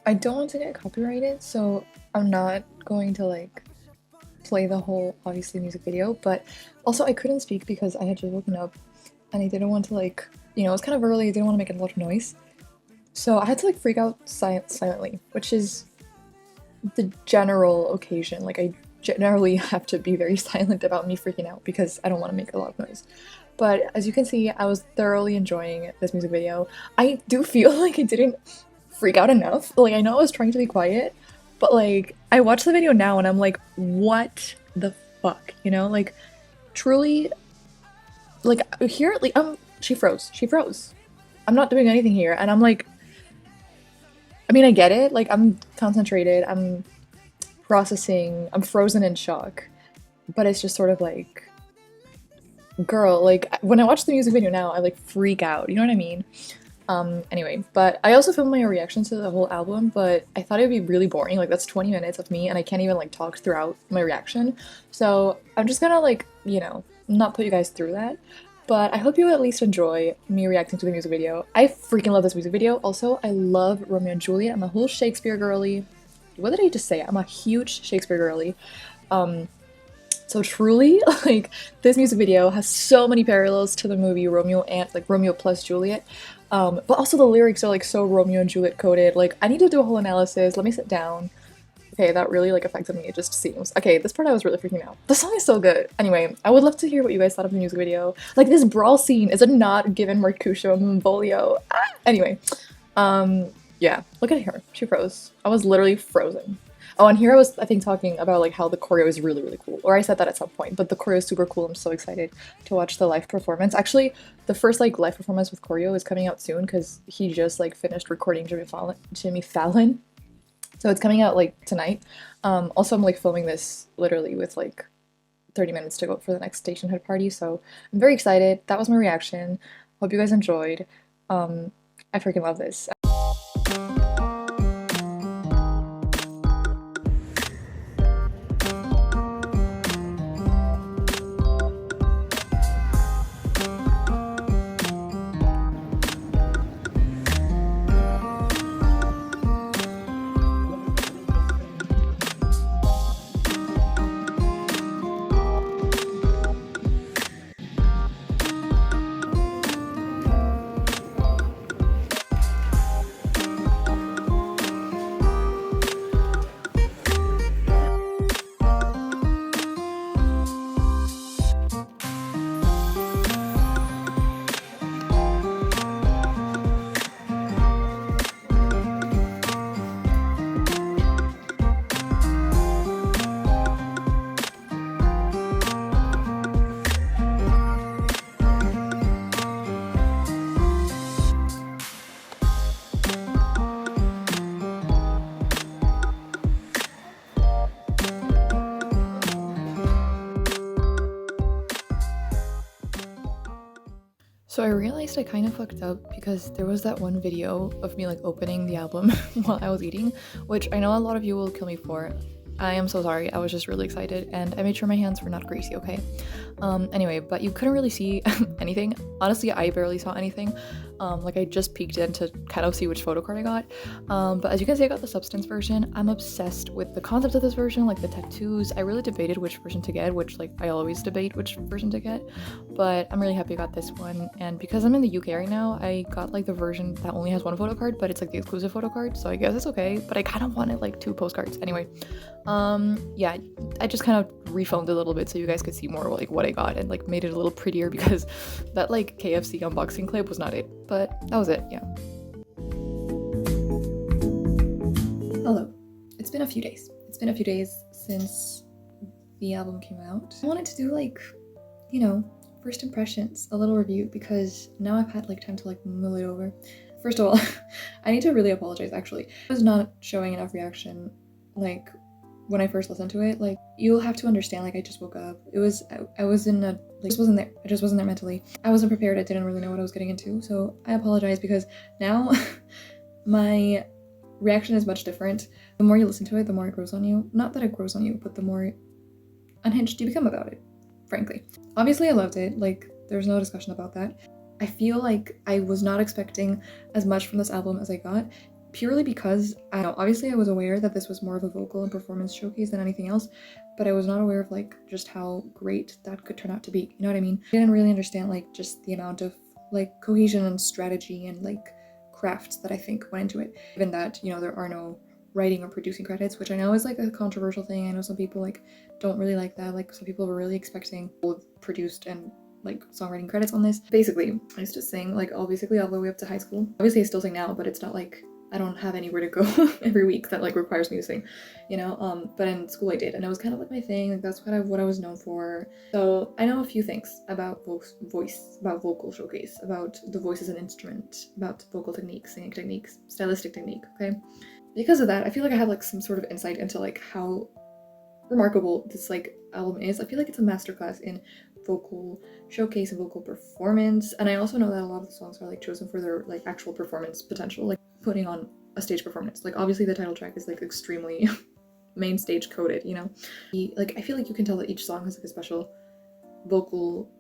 I don't want to get copyrighted, so I'm not going to like play the whole obviously music video, but also I couldn't speak because I had just woken up and I didn't want to like, it was kind of early, I didn't want to make a lot of noise. So I had to like freak out silently, which is the general occasion. Like I generally have to be very silent about me freaking out because I don't want to make a lot of noise. But as you can see, I was thoroughly enjoying this music video. I do feel like I didn't freak out enough. Like I know I was trying to be quiet, but like I watched the video now and I'm like, what the fuck? Like truly like here like she froze. She froze. I'm not doing anything here and I'm like, I mean, I get it. Like I'm concentrated, I'm processing, I'm frozen in shock. But it's just sort of like, girl, like when I watch the music video now, I like freak out. You know what I mean? Anyway, but I also filmed my reaction to the whole album, but I thought it would be really boring. Like that's 20 minutes of me and I can't even like talk throughout my reaction. So I'm just gonna like, not put you guys through that. But I hope you at least enjoy me reacting to the music video. I freaking love this music video. Also, I love Romeo and Juliet. I'm a whole Shakespeare girly. What did I just say? I'm a huge Shakespeare girly. So truly, like, this music video has so many parallels to the movie Romeo and, like, Romeo plus Juliet. But also the lyrics are, like, so Romeo and Juliet coded. Like, I need to do a whole analysis. Let me sit down. Okay, that really, like, affected me. It just seems. Okay, this part I was really freaking out. The song is so good. Anyway, I would love to hear what you guys thought of the music video. Like, this brawl scene, is it not given Mercutio Mbolio? Anyway, yeah, look at her. She froze. I was literally frozen. Oh, and here I was, I think, talking about like how the choreo is really, really cool. Or I said that at some point, but the choreo is super cool. I'm so excited to watch the live performance. Actually, the first like live performance with choreo is coming out soon because he just like finished recording Jimmy Fallon. So it's coming out like tonight. Also, I'm like filming this literally with like 30 minutes to go for the next stationhood party. So I'm very excited. That was my reaction. Hope you guys enjoyed. I freaking love this. So I realized I kind of fucked up because there was that one video of me like opening the album while I was eating, which I know a lot of you will kill me for. I am so sorry, I was just really excited and I made sure my hands were not greasy, okay? Anyway, but you couldn't really see anything. Honestly, I barely saw anything. Like I just peeked in to kind of see which photo card I got. But as you can see, I got the substance version. I'm obsessed with the concept of this version, like the tattoos. I really debated which version to get, which like I always debate which version to get, but I'm really happy I got this one. And because I'm in the UK right now, I got like the version that only has one photo card, but it's like the exclusive photo card, so I guess it's okay, but I kind of wanted like 2 postcards. Anyway, yeah, I just kind of refilmed a little bit so you guys could see more like what I got and like made it a little prettier because that like KFC unboxing clip was not it, but that was it. Yeah. Hello. It's been a few days. It's been a few days since the album came out. I wanted to do like, first impressions, a little review, because now I've had like time to like mull it over. First of all, I need to really apologize actually. I was not showing enough reaction like when I first listened to it. Like you'll have to understand, like I just woke up. I was in a like just wasn't there. I just wasn't there mentally. I wasn't prepared. I didn't really know what I was getting into. So I apologize because now my reaction is much different. The more you listen to it, the more it grows on you. Not that it grows on you, but the more unhinged you become about it, frankly. Obviously I loved it. Like there's no discussion about that. I feel like I was not expecting as much from this album as I got. purely because I don't know, obviously I was aware that this was more of a vocal and performance showcase than anything else, but I was not aware of like just how great that could turn out to be. You know what I mean? I didn't really understand like just the amount of like cohesion and strategy and like craft that I think went into it. Even that, you know, there are no writing or producing credits, which I know is like a controversial thing. I know some people like don't really like that. Like some people were really expecting both produced and like songwriting credits on this. Basically, I used to sing like basically all the way up to high school. Obviously I still sing now, but it's not like I don't have anywhere to go every week that like requires me to sing, you know. But in school I did, and it was kind of like my thing. Like that's kind of what I was known for. So I know a few things about about vocal showcase, about the voice as an instrument, about vocal techniques, singing techniques, stylistic technique. Okay, because of that, I feel like I have like some sort of insight into like how remarkable this like album is. I feel like it's a masterclass in vocal showcase and vocal performance, and I also know that a lot of the songs are like chosen for their like actual performance potential, like putting on a stage performance. Like obviously the title track is like extremely main stage coded, you know. Like I feel like you can tell that each song has like a special vocal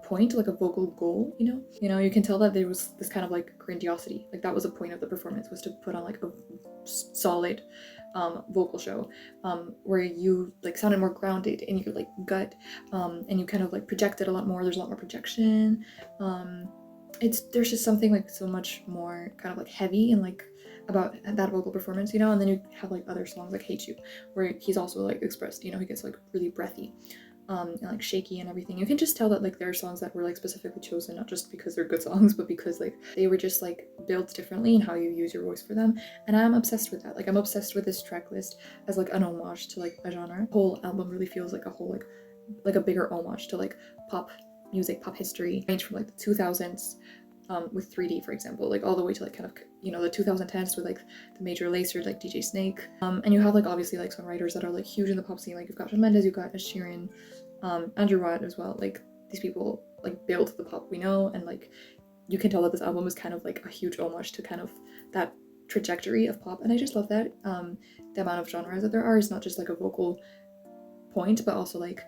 point, like a vocal goal, you know. You can tell that there was this kind of like grandiosity, like that was a point of the performance, was to put on like a solid vocal show where you like sounded more grounded in your like gut, and you kind of like projected a lot more. There's a lot more projection. There's just something like so much more kind of like heavy and like about that vocal performance, you know. And then you have like other songs like Hate You, where he's also like expressed, you know, he gets like really breathy and like shaky and everything. You can just tell that like there are songs that were like specifically chosen not just because they're good songs, but because like they were just like built differently in how you use your voice for them. And I'm obsessed with that. Like I'm obsessed with this track list as like an homage to like a genre. The whole album really feels like a whole like a bigger homage to like pop music, pop history, range from like the 2000s with 3D, for example, like all the way to like kind of, you know, the 2010s with like the major lacers like DJ Snake, and you have like obviously like songwriters that are like huge in the pop scene, like you've got Shawn Mendes, you've got Ed Sheeran, Andrew Watt as well. Like these people like built the pop we know, and like you can tell that this album is kind of like a huge homage to kind of that trajectory of pop, and I just love that. The amount of genres that there are is not just like a vocal point, but also like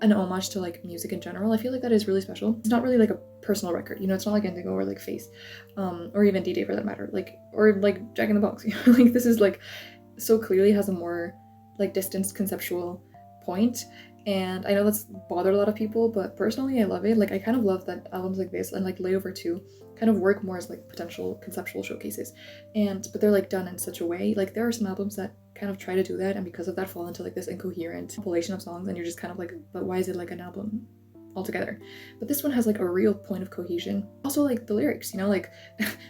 an homage to like music in general. I feel like that is really special. It's not really like a personal record, you know. It's not like Indigo or like Face, or even D-Day for that matter, like, or like Jack in the Box, you know? Like this is like so clearly has a more like distanced conceptual point. And I know that's bothered a lot of people, but personally I love it. Like I kind of love that albums like this and like Layover 2 kind of work more as like potential conceptual showcases, but they're like done in such a way. Like there are some albums that kind of try to do that, and because of that fall into like this incoherent compilation of songs, and you're just kind of like, but why is it like an album altogether? But this one has like a real point of cohesion. Also like the lyrics, you know, like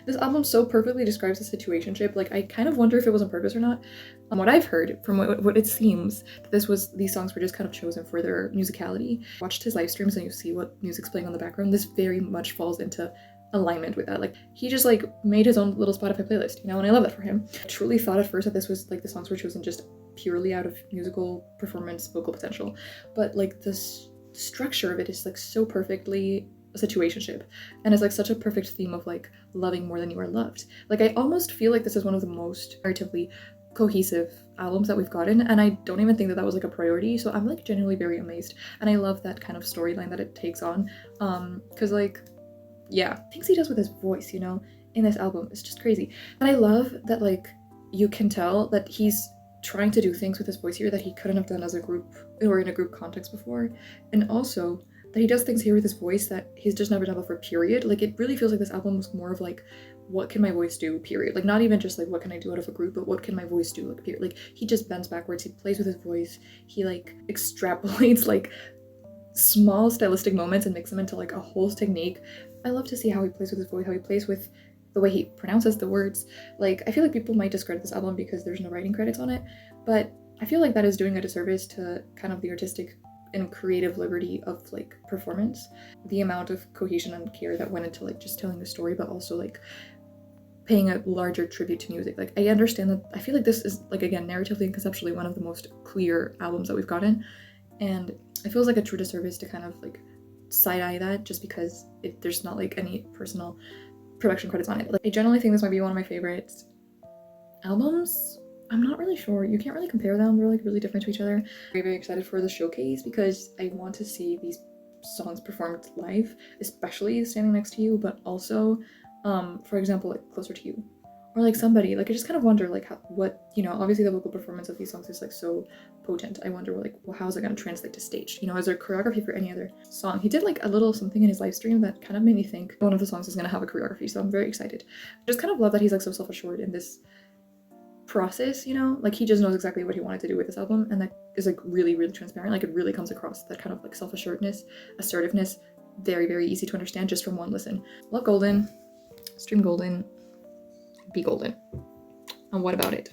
this album so perfectly describes the situationship. Like I kind of wonder if it was on purpose or not. What I've heard from what it seems, these songs were just kind of chosen for their musicality. Watched his live streams and you see what music's playing on the background. This very much falls into alignment with that. Like he just like made his own little Spotify playlist, you know, and I love that for him. I truly thought at first that this was like the songs were chosen just purely out of musical performance, vocal potential, but like this structure of it is like so perfectly a situationship, and it's like such a perfect theme of like loving more than you are loved. Like I almost feel like this is one of the most narratively cohesive albums that we've gotten, and I don't even think that that was like a priority, so I'm like genuinely very amazed, and I love that kind of storyline that it takes on, because like yeah, things he does with his voice, you know, in this album is just crazy. And I love that like you can tell that he's trying to do things with his voice here that he couldn't have done as a group or in a group context before, and also that he does things here with his voice that he's just never done before, period. Like it really feels like this album was more of like, what can my voice do, period. Like not even just like what can I do out of a group, but what can my voice do, like period. Like he just bends backwards, he plays with his voice, he like extrapolates like small stylistic moments and mix them into like a whole technique. I love to see how he plays with his voice, how he plays with the way he pronounces the words. Like I feel like people might discredit this album because there's no writing credits on it, but I feel like that is doing a disservice to kind of the artistic and creative liberty of like performance. The amount of cohesion and care that went into like just telling the story, but also like paying a larger tribute to music. Like I understand that, I feel like this is like, again, narratively and conceptually one of the most clear albums that we've gotten, and it feels like a true disservice to kind of like side-eye that just because there's not like any personal production credits on it. Like I generally think this might be one of my favorite albums. I'm not really sure. You can't really compare them. They're like really different to each other. Very, very excited for the showcase because I want to see these songs performed live, especially Standing Next to You, but also, for example, like Closer to You or like somebody, like I just kind of wonder like what, you know, obviously the vocal performance of these songs is like so potent. I wonder like, well, how is it going to translate to stage? You know, is there choreography for any other song? He did like a little something in his live stream that kind of made me think one of the songs is going to have a choreography, so I'm very excited. I just kind of love that he's like so self-assured in this process, you know, like he just knows exactly what he wanted to do with this album, and that is like really, really transparent. Like it really comes across, that kind of like self-assuredness, assertiveness, very, very easy to understand just from one listen. Love Golden, stream Golden, be golden. And what about it?